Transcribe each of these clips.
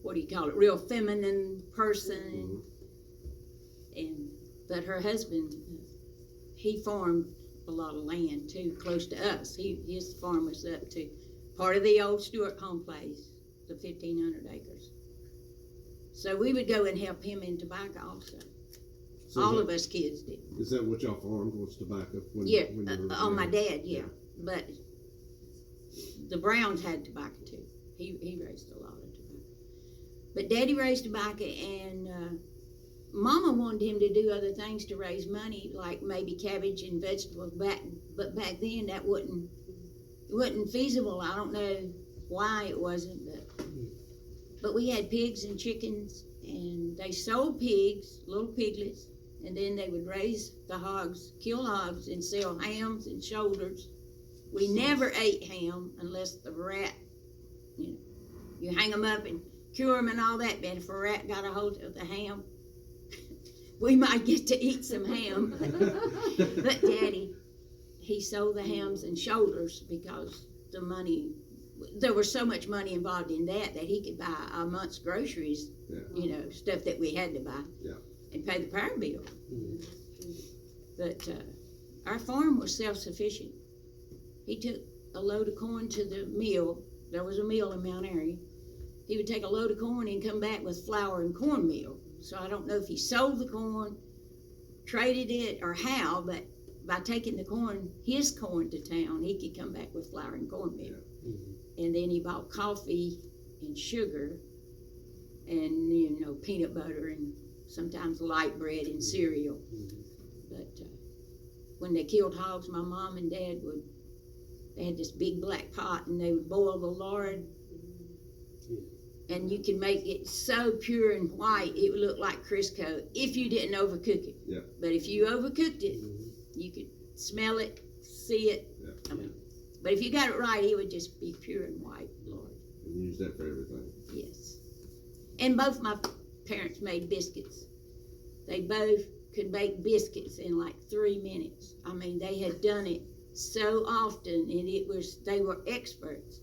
what do you call it, real feminine person. But her husband, he farmed a lot of land too, close to us. His farm was up to part of the old Stewart home place, the 1,500 acres. So we would go and help him in tobacco also. So all of us kids did. Is that what y'all farmed, was tobacco? When On my dad, yeah. But the Browns had tobacco too. He raised a lot of tobacco. But Daddy raised tobacco, and Mama wanted him to do other things to raise money, like maybe cabbage and vegetables. But back then that wasn't feasible. I don't know why it wasn't, but we had pigs and chickens, and they sold pigs, little piglets, and then they would raise the hogs, kill hogs, and sell hams and shoulders. We never ate ham unless the rat, you hang them up and cure them and all that, but if a rat got a hold of the ham, we might get to eat some ham. But Daddy, he sold the hams and shoulders because there was so much money involved in that he could buy a month's groceries, stuff that we had to buy, and pay the power bill. But our farm was self-sufficient. He took a load of corn to the mill. There was a mill in Mount Airy. He would take a load of corn and come back with flour and cornmeal. So I don't know if he sold the corn, traded it, or how, but by taking his corn to town, he could come back with flour and cornmeal. And then he bought coffee and sugar and, peanut butter and sometimes light bread and cereal. But when they killed hogs, my mom and dad they had this big black pot, and they would boil the lard, and you can make it so pure and white it would look like Crisco if you didn't overcook it. But if you overcooked it, you could smell it, see it. But if you got it right, it would just be pure and white lard. And you use that for everything. Yes. And both my parents made biscuits. They both could make biscuits in like 3 minutes. I mean, they had done it so often, and they were experts.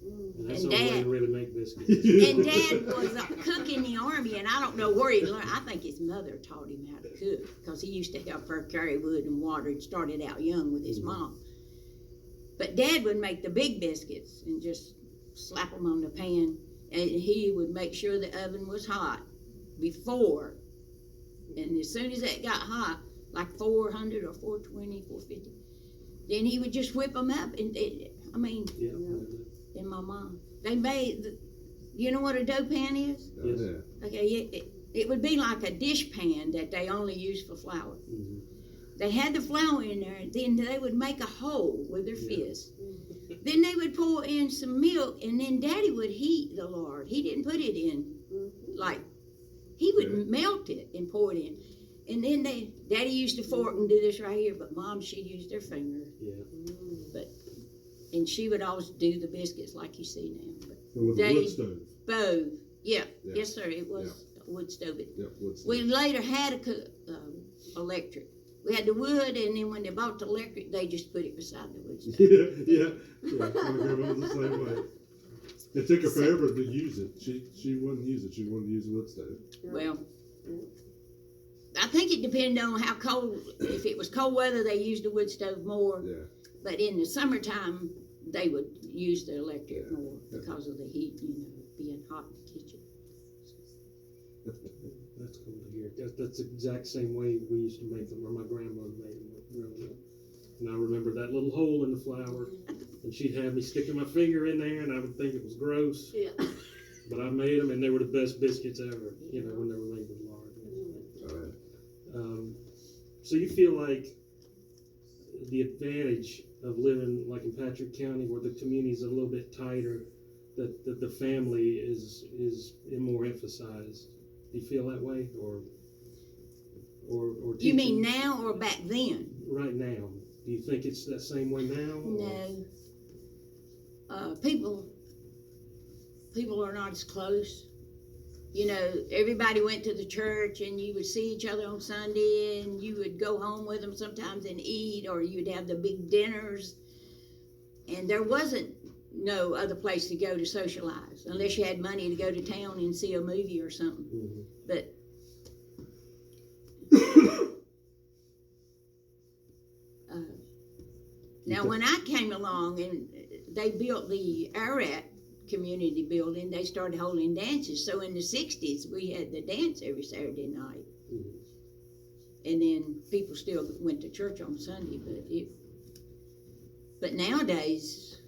And that's the only way to really make biscuits. And Dad was a cook in the Army, and I don't know where he learned. I think his mother taught him how to cook, because he used to help her carry wood and water. He started out young with his mom. But Dad would make the big biscuits and just slap them on the pan, and he would make sure the oven was hot before. And as soon as it got hot, like 400 or 420, 450, then he would just whip them up. And and my mom, they made, you know what a dough pan is? Yes. Okay, it would be like a dish pan that they only use for flour. They had the flour in there, and then they would make a hole with their fist. Then they would pour in some milk, and then Daddy would heat the lard. He didn't put it in, he would melt it and pour it in. And then Daddy used a fork and do this right here, but Mom, she used her finger. And she would always do the biscuits like you see now. And with a wood stove. Both. Yes sir, it was a wood stove. Wood stove. We later had electric. We had the wood, and then when they bought the electric, they just put it beside the wood stove. My grandma was the same way. It took her forever to use it. She wouldn't use it. She wanted to use a wood stove. Well, I think it depended on how cold. If it was cold weather, they used the wood stove more. But in the summertime, they would use the electric more because of the heat, being hot in the kitchen. That's cool to hear. That's the exact same way we used to make them, or my grandmother made them growing up. And I remember that little hole in the flour, and she'd have me sticking my finger in there, and I would think it was gross. But I made them, and they were the best biscuits ever, when they were made with lard. So you feel like the advantage of living like in Patrick County, where the community is a little bit tighter, that the family is more emphasized. Do you feel that way, or you mean now or back then? Right now. Do you think it's that same way now? No. People are not as close. Everybody went to the church, and you would see each other on Sunday, and you would go home with them sometimes and eat, or you'd have the big dinners. And there wasn't no other place to go to socialize, unless you had money to go to town and see a movie or something. Mm-hmm. But now, when I came along and they built the Ararat community building, they started holding dances. So in the 60s, we had the dance every Saturday night. Mm-hmm. And then people still went to church on Sunday, but nowadays,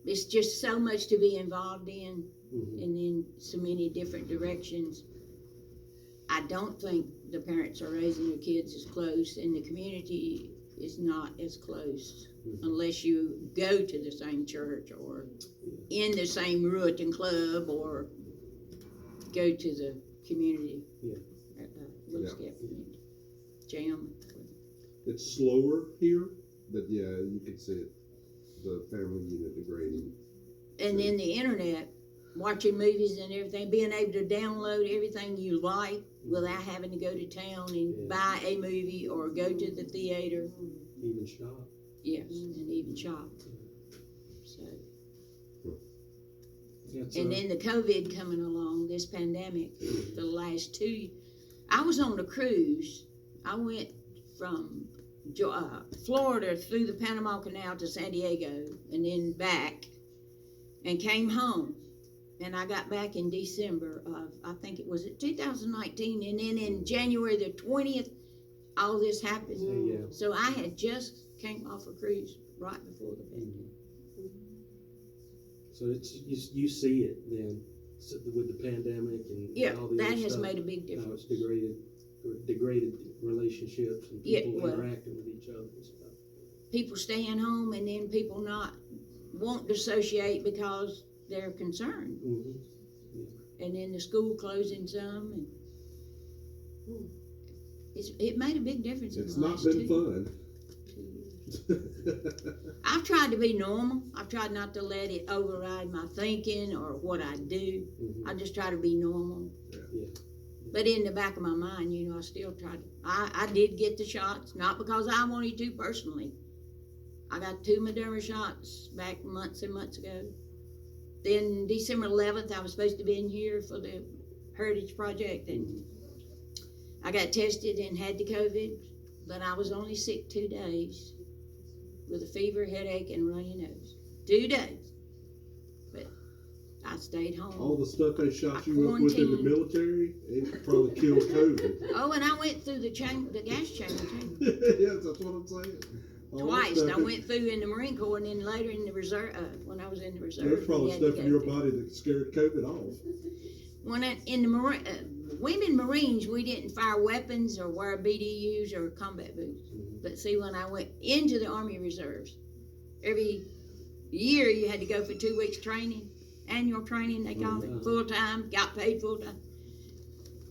it's just so much to be involved in, Mm-hmm. and in so many different directions. I don't think the parents are raising their kids as close, and the community is not as close, Mm-hmm. unless you go to the same church or in the same Ruetan club or go to the community. Yeah. Bookstep community. Jam. It's slower here, but yeah, you can see it, the family unit degrading. And then the internet, watching movies and everything, being able to download everything you like without having to go to town and buy a movie or go to the theater. Even shop. Yes, and even shop. So, That's, and then the COVID coming along, this pandemic, the last 2, I was on a cruise. I went from Florida through the Panama Canal to San Diego and then back and came home. And I got back in December of, I think it was 2019, and then in January the 20th, all this happened. Yeah. So I had just came off a cruise right before the pandemic. So it's you see it then with the pandemic and Yeah, all the that other has stuff, made a big how difference. it's degraded relationships and Yeah, people well, interacting with each other and stuff. People staying home and then people not wanting to associate because they're concerned. Mm-hmm. And then the school closing some, and it made a big difference. It's in the not last been 2 fun. years. I've tried to be normal. I've tried not to let it override my thinking or what I do. Mm-hmm. I just try to be normal. Yeah. But in the back of my mind, I still try to. I did get the shots, not because I wanted to personally. I got 2 Moderna shots back months and months ago. Then December 11th, I was supposed to be in here for the Heritage Project, and I got tested and had the COVID, but I was only sick 2 days with a fever, headache, and runny nose. 2 days. But I stayed home. All the stuff they shot I you up with in the quarantined. military, it probably killed COVID. Oh, and I went through the gas chamber too. Yes, that's what I'm saying. All that Twice. stuff I went through in the Marine Corps and then later in the reserve, when I was in the reserve. There's probably we had to stuff in go your through. body that scared COVID off. When in the women Marines, we didn't fire weapons or wear BDUs or combat boots. Mm-hmm. But see, when I went into the Army Reserves, every year you had to go for 2 weeks training, annual training they call it, full time, got paid full time.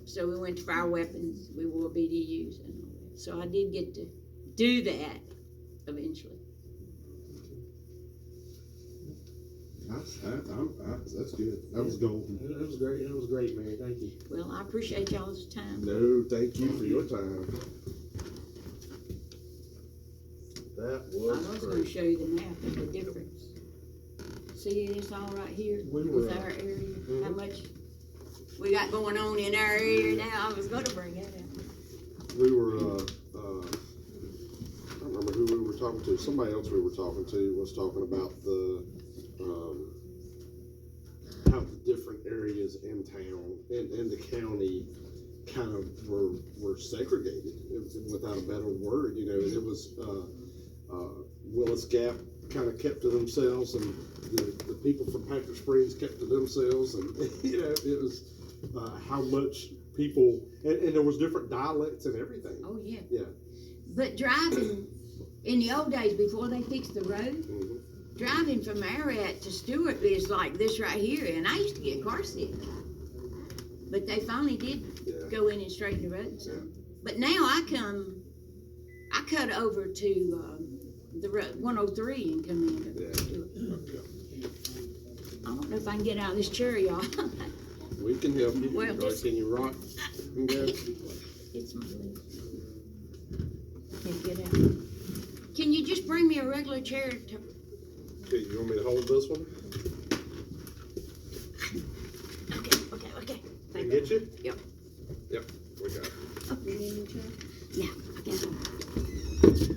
So we went to fire weapons, we wore BDUs and all that. So I did get to do that eventually. That's good. That was golden. That was great. That was great, Mary. Thank you. Well, I appreciate y'all's time. No, thank you for your time. That I was was going to great. show you the map of the difference. See this all right here We were, with our area, how much we got going on in our area now. I was going to bring that up. We were, I don't remember who we were talking to. Somebody else we were talking to was talking about how the different areas in town and in the county kind of were segregated, without a better word. It was Willis Gap kind of kept to themselves, and the people from Patrick Springs kept to themselves, and it was how much people and there was different dialects and everything. Oh, yeah. Yeah. But driving, in the old days before they fixed the road, Mm-hmm. driving from Ararat to Stewart is like this right here, and I used to get car sick. But they finally did go in and straighten the road. So. Yeah. But now I cut over to the road 103 and come in. I don't know if I can get out of this chair, y'all. We can help you. Well, this- Can you rock and go? It's my leg. Can't get out. Can you just bring me a regular chair? Okay, you want me to hold this one? Okay. Can get you? Yep. Yep, we got it. Yeah, I can.